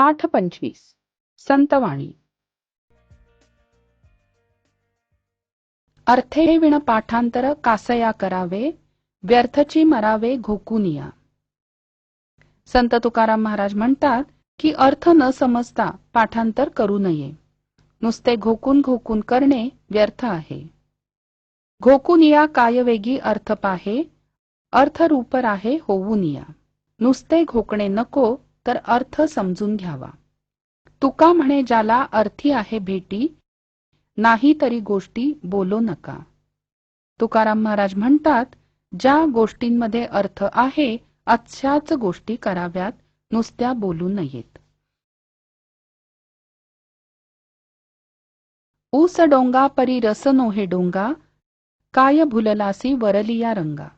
पाठ 25 संतवाणी अर्थे विण पाठांतर कासया करावे व्यर्थची मरावे घोकुनिया। संत तुकाराम महाराज म्हणतात की अर्थ न समजता पाठांतर करू नये, नुसते घोकून घोकून करणे व्यर्थ आहे। घोकुनिया कायवेगी अर्थ पाहे, अर्थ रूप राहे होऊनिया। नुसते घोकणे नको तर अर्थ समजून घ्यावा। तुका म्हणे ज्याला अर्थी आहे भेटी, नाही तरी गोष्टी बोलो नका। तुकाराम महाराज म्हणतात ज्या गोष्टींमध्ये अर्थ आहे अशाच गोष्टी कराव्यात, नुसत्या बोलू नयेत। ऊस डोंगा परी रस नोहे डोंगा, काय भुललासी वरलिया रंगा।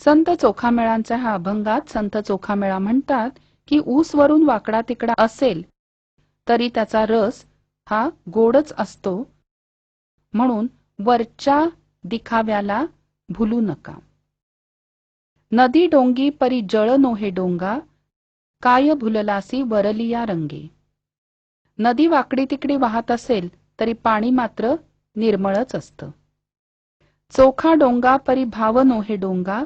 संत चोखामेळांच्या ह्या अभंगात संत चोखामेळा म्हणतात की ऊस वरून वाकडा तिकडा असेल तरी त्याचा रस हा गोडच असतो, म्हणून वरच्या दिखाव्याला भुलू नका। नदी डोंगी परी जळ नोहे डोंगा, काय भुललासी वरलिया रंगे। नदी वाकडी तिकडी वाहत असेल तरी पाणी मात्र निर्मळच असतं। चोखा डोंगा परी भाव नोहे डोंगा,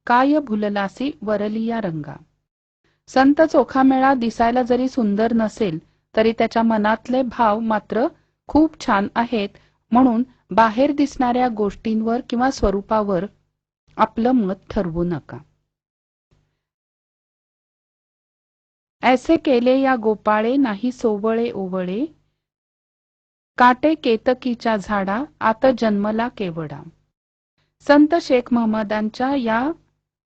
काय भुललासी वरलिया रंगा। संत चोखामेळा दिसायला जरी सुंदर नसेल तरी त्याच्या मनातले भाव मात्र खूप छान आहेत, म्हणून बाहेर दिसणाऱ्या गोष्टींवर किंवा स्वरूपावर आपलं मत ठरवू नका। ऐसे केले या गोपाळे नाही सोवळे ओवळे, काटे केतकीच्या झाडा आत जन्मला केवडा। संत शेख महम्मदांच्या या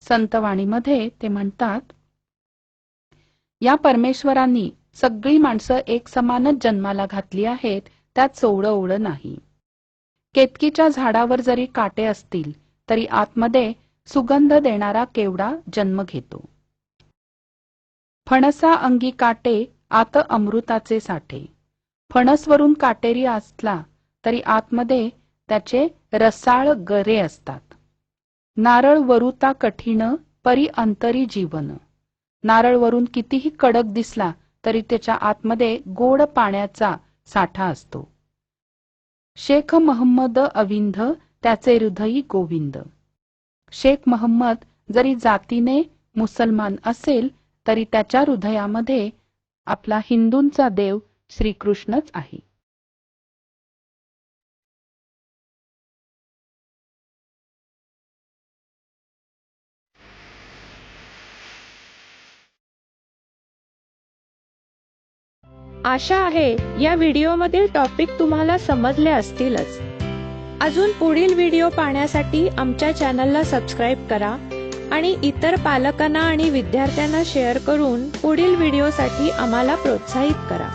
संतवाणीमध्ये ते म्हणतात या परमेश्वरांनी सगळी माणसं एक समानच जन्माला घातली आहेत, त्यात सोवळं ओवळं नाही। केतकीच्या झाडावर जरी काटे असतील तरी आतमध्ये सुगंध देणारा केवडा जन्म घेतो। फणसा अंगी काटे आत अमृताचे साठे। फणसवरून काटेरी असला तरी आतमध्ये त्याचे रसाळ गरे असतात। नारळ वरुता कठीण परी अंतरी जीवन। नारळ वरून कितीही कडक दिसला तरी त्याच्या आतमध्ये गोड पाण्याचा साठा असतो। शेख महम्मद अविंध त्याचे हृदयी गोविंद। शेख महम्मद जरी जातीने मुसलमान असेल तरी त्याच्या हृदयामध्ये आपला हिंदूंचा देव श्रीकृष्णच आहे। आशा आहे या व्हिडिओमधील टॉपिक तुम्हाला समजले असतीलच। अजून पुढील व्हिडिओ पाहण्यासाठी आमच्या चॅनलला सबस्क्राईब करा आणि इतर पालकांना आणि विद्यार्थ्यांना शेअर करून पुढील व्हिडिओसाठी आम्हाला प्रोत्साहित करा।